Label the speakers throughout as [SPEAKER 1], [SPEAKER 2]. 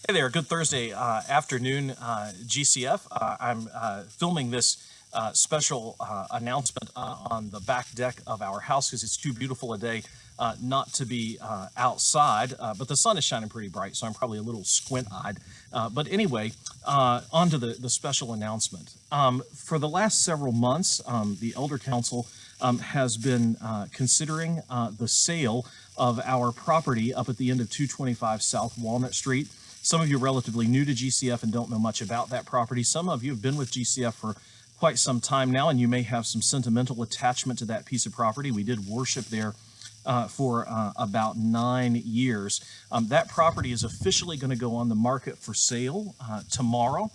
[SPEAKER 1] Hey there, good Thursday afternoon, GCF. I'm filming this special announcement on the back deck of our house because it's too beautiful a day not to be outside, but the sun is shining pretty bright, so I'm probably a little squint-eyed. But anyway, on to the special announcement. For the last several months, the Elder Council has been considering the sale of our property up at the end of 225 South Walnut Street. Some of you are relatively new to GCF and don't know much about that property. Some of you have been with GCF for quite some time now, and you may have some sentimental attachment to that piece of property. We did worship there for about 9 years. That property is officially going to go on the market for sale tomorrow.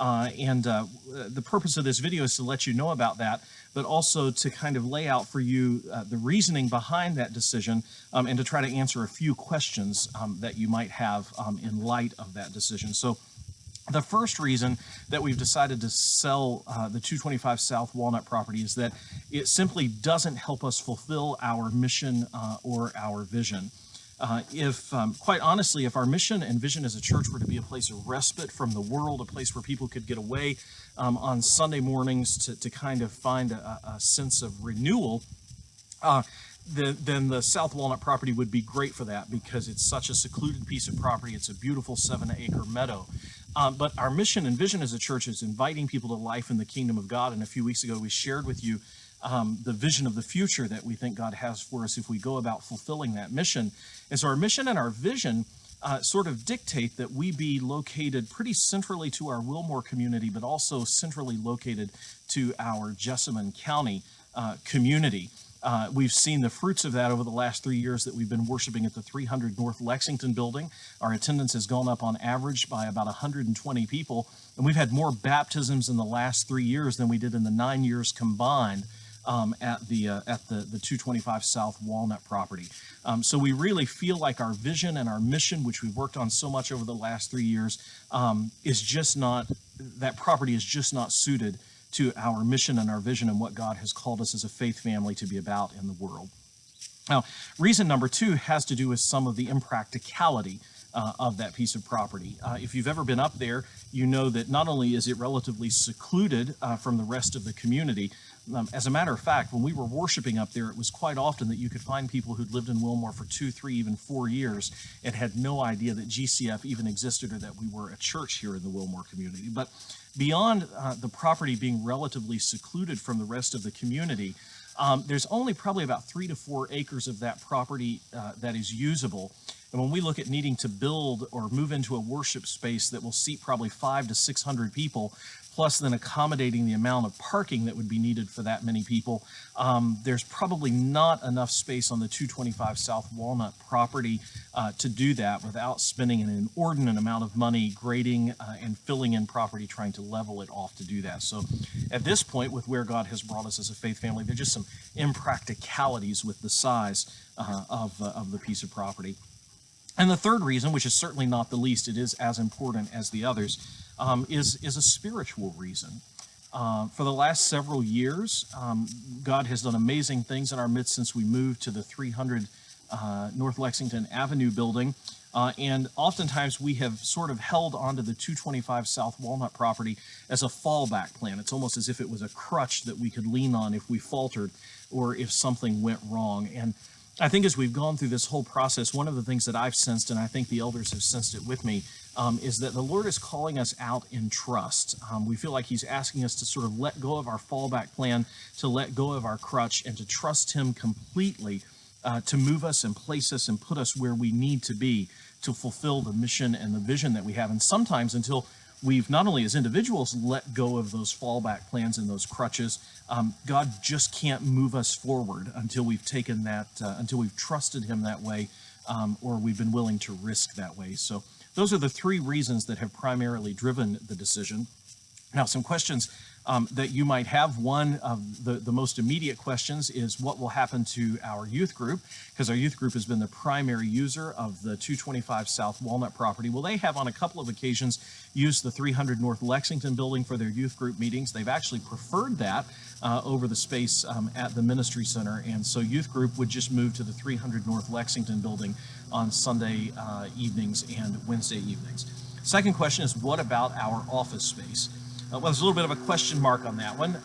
[SPEAKER 1] The purpose of this video is to let you know about that, but also to kind of lay out for you the reasoning behind that decision and to try to answer a few questions that you might have in light of that decision. So the first reason that we've decided to sell the 225 South Walnut property is that it simply doesn't help us fulfill our mission or our vision. Quite honestly, if our mission and vision as a church were to be a place of respite from the world, a place where people could get away on Sunday mornings to kind of find a sense of renewal, then the South Walnut property would be great for that because it's such a secluded piece of property. It's a beautiful 7-acre meadow. But our mission and vision as a church is inviting people to life in the kingdom of God. And a few weeks ago, we shared with you the vision of the future that we think God has for us if we go about fulfilling that mission. And so our mission and our vision sort of dictate that we be located pretty centrally to our Wilmore community, but also centrally located to our Jessamine County community. We've seen the fruits of that over the last 3 years that we've been worshiping at the 300 North Lexington building. Our attendance has gone up on average by about 120 people, and we've had more baptisms in the last 3 years than we did in the 9 years combined at the 225 South Walnut property. So we really feel like our vision and our mission, which we've worked on so much over the last 3 years, that property is just not suited to our mission and our vision and what God has called us as a faith family to be about in the world. Now, reason number two has to do with some of the impracticality of that piece of property. If you've ever been up there, you know that not only is it relatively secluded from the rest of the community, as a matter of fact, when we were worshiping up there, it was quite often that you could find people who'd lived in Wilmore for 2, 3, even 4 years and had no idea that GCF even existed or that we were a church here in the Wilmore community. But beyond the property being relatively secluded from the rest of the community, there's only probably about 3 to 4 acres of that property that is usable. And when we look at needing to build or move into a worship space that will seat probably 500 to 600 people, plus then accommodating the amount of parking that would be needed for that many people, there's probably not enough space on the 225 South Walnut property to do that without spending an inordinate amount of money grading and filling in property, trying to level it off to do that. So at this point, with where God has brought us as a faith family, there's just some impracticalities with the size of the piece of property. And the third reason, which is certainly not the least, it is as important as the others, is a spiritual reason. For the last several years, God has done amazing things in our midst since we moved to the 300 North Lexington Avenue building. And oftentimes we have sort of held onto the 225 South Walnut property as a fallback plan. It's almost as if it was a crutch that we could lean on if we faltered or if something went wrong. And I think as we've gone through this whole process, one of the things that I've sensed, and I think the elders have sensed it with me, is that the Lord is calling us out in trust. We feel like He's asking us to sort of let go of our fallback plan, to let go of our crutch, and to trust Him completely to move us and place us and put us where we need to be to fulfill the mission and the vision that we have. And sometimes until we've not only as individuals let go of those fallback plans and those crutches, God just can't move us forward until we've taken that, until we've trusted Him that way, or we've been willing to risk that way. So those are the three reasons that have primarily driven the decision. Now, some questions that you might have. One of the most immediate questions is what will happen to our youth group, because our youth group has been the primary user of the 225 South Walnut property. Well, they have on a couple of occasions used the 300 North Lexington building for their youth group meetings. They've actually preferred that over the space at the ministry center, and so youth group would just move to the 300 North Lexington building on Sunday evenings and Wednesday evenings. Second question is, what about our office space? Well, there's a little bit of a question mark on that one.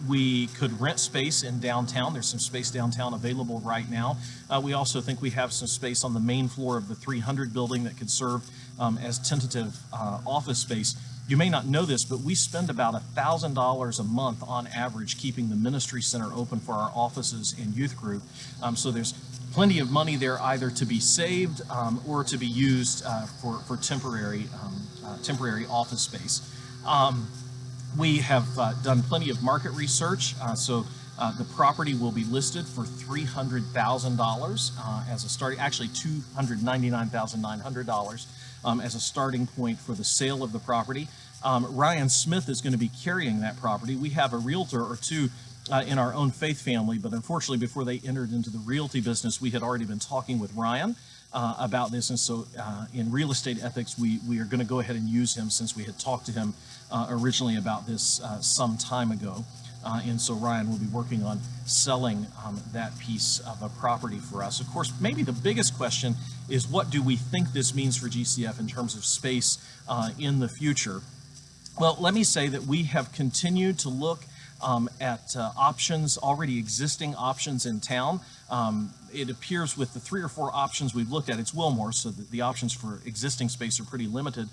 [SPEAKER 1] We could rent space in downtown. There's some space downtown available right now. We also think we have some space on the main floor of the 300 building that could serve as tentative office space. You may not know this, but we spend about $1,000 a month on average keeping the ministry center open for our offices and youth group. So there's plenty of money there either to be saved or to be used for temporary office space. We have done plenty of market research, so the property will be listed for $300,000 as a starting, actually $299,900 as a starting point for the sale of the property. Ryan Smith is going to be carrying that property. We have a realtor or two in our own faith family, but unfortunately before they entered into the realty business, we had already been talking with Ryan about this, and so in real estate ethics, we are going to go ahead and use him since we had talked to him originally about this some time ago. And so Ryan will be working on selling that piece of a property for us. Of course, maybe the biggest question is, what do we think this means for GCF in terms of space in the future? Well, let me say that we have continued to look at options, already existing options in town. It appears with the 3 or 4 options we've looked at, it's Wilmore, so the options for existing space are pretty limited.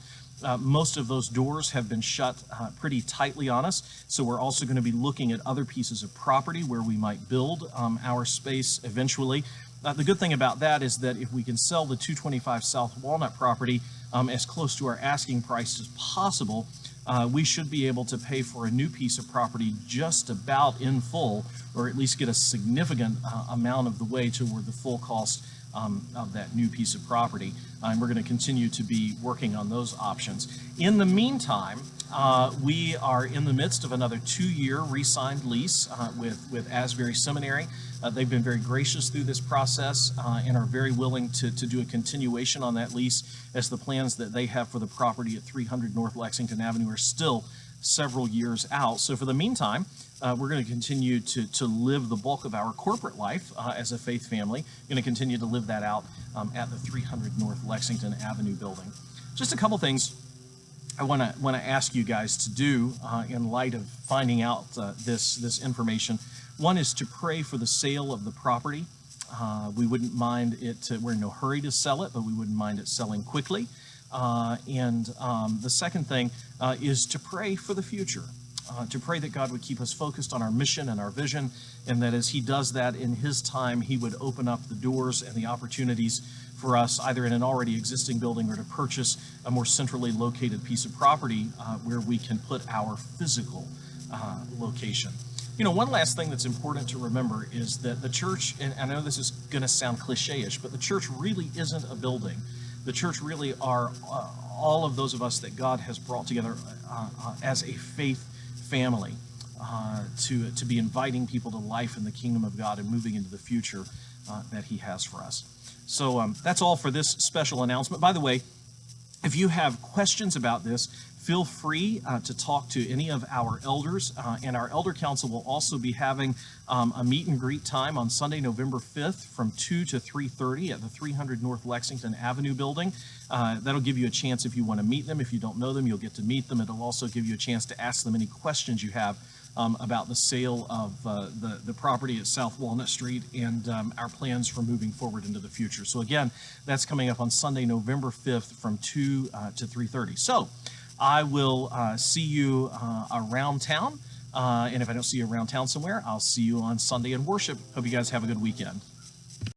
[SPEAKER 1] Most of those doors have been shut pretty tightly on us, so we're also going to be looking at other pieces of property where we might build our space eventually. The good thing about that is that if we can sell the 225 South Walnut property as close to our asking price as possible, we should be able to pay for a new piece of property just about in full, or at least get a significant amount of the way toward the full cost of that new piece of property. And we're going to continue to be working on those options. In the meantime, we are in the midst of another 2-year re-signed lease with Asbury Seminary. They've been very gracious through this process and are very willing to do a continuation on that lease, as the plans that they have for the property at 300 North Lexington Avenue are still several years out. So for the meantime, we're going to continue to live the bulk of our corporate life as a faith family. Going to continue to live that out at the 300 North Lexington Avenue building. Just a couple things I want to ask you guys to do in light of finding out this information. One is to pray for the sale of the property. We wouldn't mind it. We're in no hurry to sell it, but we wouldn't mind it selling quickly. And the second thing is to pray for the future. To pray that God would keep us focused on our mission and our vision, and that as He does that in His time, He would open up the doors and the opportunities for us, either in an already existing building or to purchase a more centrally located piece of property where we can put our physical location. You know, one last thing that's important to remember is that the church, and I know this is going to sound cliche-ish, but the church really isn't a building. The church really are all of those of us that God has brought together as a faith family to be inviting people to life in the kingdom of God and moving into the future that He has for us. So that's all for this special announcement. By the way, if you have questions about this, feel free to talk to any of our elders, and our elder council will also be having a meet and greet time on Sunday, November 5th from 2 to 3:30 at the 300 North Lexington Avenue building. That'll give you a chance, if you want to meet them. If you don't know them, you'll get to meet them. It'll also give you a chance to ask them any questions you have about the sale of the property at South Walnut Street and our plans for moving forward into the future. So again, that's coming up on Sunday, November 5th from 2 to 3:30. So I will see you around town, and if I don't see you around town somewhere, I'll see you on Sunday in worship. Hope you guys have a good weekend.